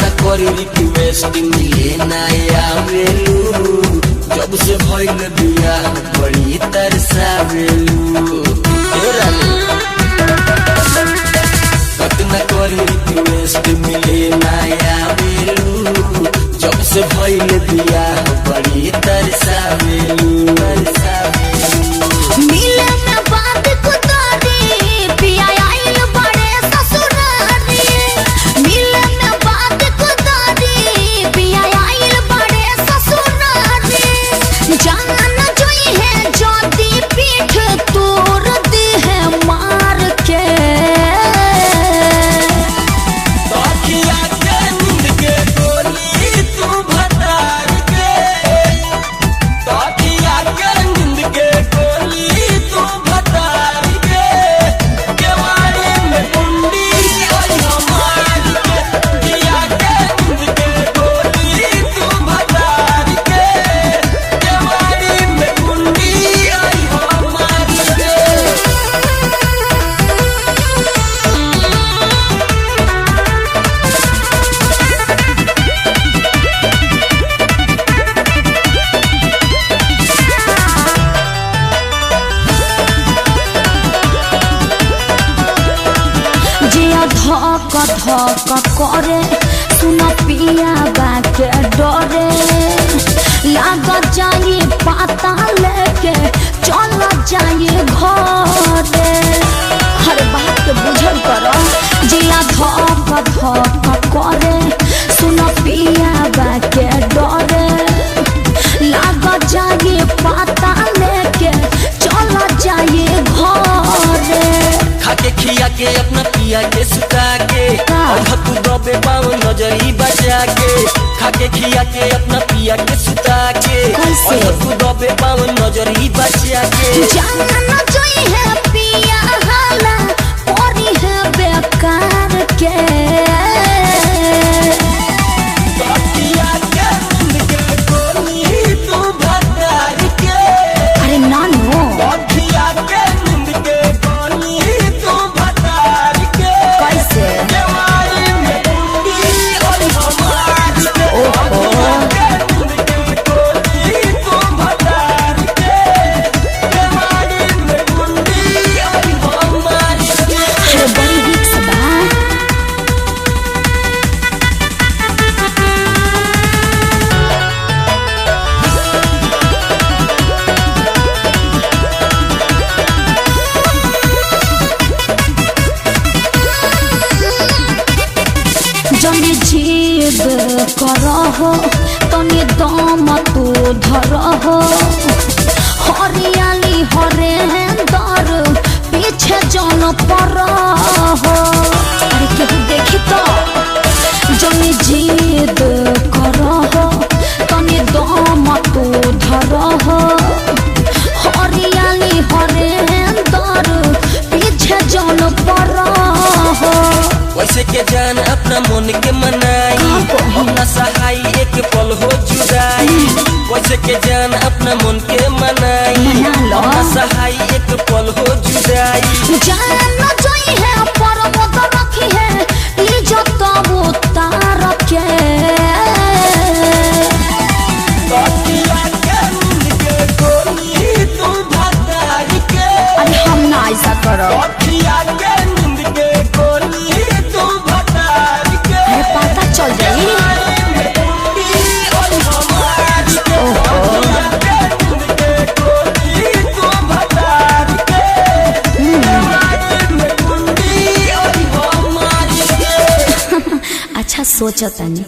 Request मिले नया वेलू जब से भइल बिया बड़ी तरसावेलू कतना करी रिक्वेस्ट मिले नया वेलू जब से भइल बिया बड़ी तरसावेलू मिले में बात कुतारी पिया आइल बड़े ससुरारी मिले में बात कुतारी पिया आइल बड़े ससुरारी जान जोई है ज्योति पीठ तोड़ दी है मार के तकिया के नींद के गोली तू भतार के तकिया के नींद के गोली तू भतार के केवाड़ी में कुंडी ओई हमार के तकिया के नींद के गोली तू भतार के केवाड़ी में कुंडी ओई हमार के जिया धक धक करे सुन पिया बाके डरे लाग जाए पाता लेके चल जाए घरे हर बात के बुझल करो जिया धक धक करे सुन पिया बाके डरे लाग जाए पाता लेके चल जाए घरे खाके खिया के अपना पिया के सुता के और तू दबे पाँव नजरी बचा के खाके खिया के अपना पिया के सुता के और तू दबे पाँव नजरी बचा के जान जोई है पिया हाला परी है बेकार के तकिया के नींद के गोली तू भतार के अरे नानो तकिया के नींद के गोली तू भतार के कैसे केवाड़ी में कुंडी ओई हमार के ओहो तकिया के नींद के गोली तू भतार के केवाड़ी में कुंडी ओई हमार के अरे बड़ी रिक्स बा जने जिद करहो तने दम तू धरहो हरियाली हरेंदर पीछे जन परहो अरे केहू देखी तो जने जिद करहो तने दम तू धरहो हरियाली हरेंदर पीछे जन परहो वैसे के जान अपना मन के मनाई अपना सहाय एक पल हो जुदाई वैसे के जान अपना मन के मनाई अपना सहाय एक पल हो जुदाई जान जोई है पर्वत रखी है इज्जत उतार के तकिया के नींद के गोली तू भतार के अरे हम ना ऐसा करो तकिया के नींद के गोली तू भतार के अरे पता चल जाई अच्छा सोचो तनी।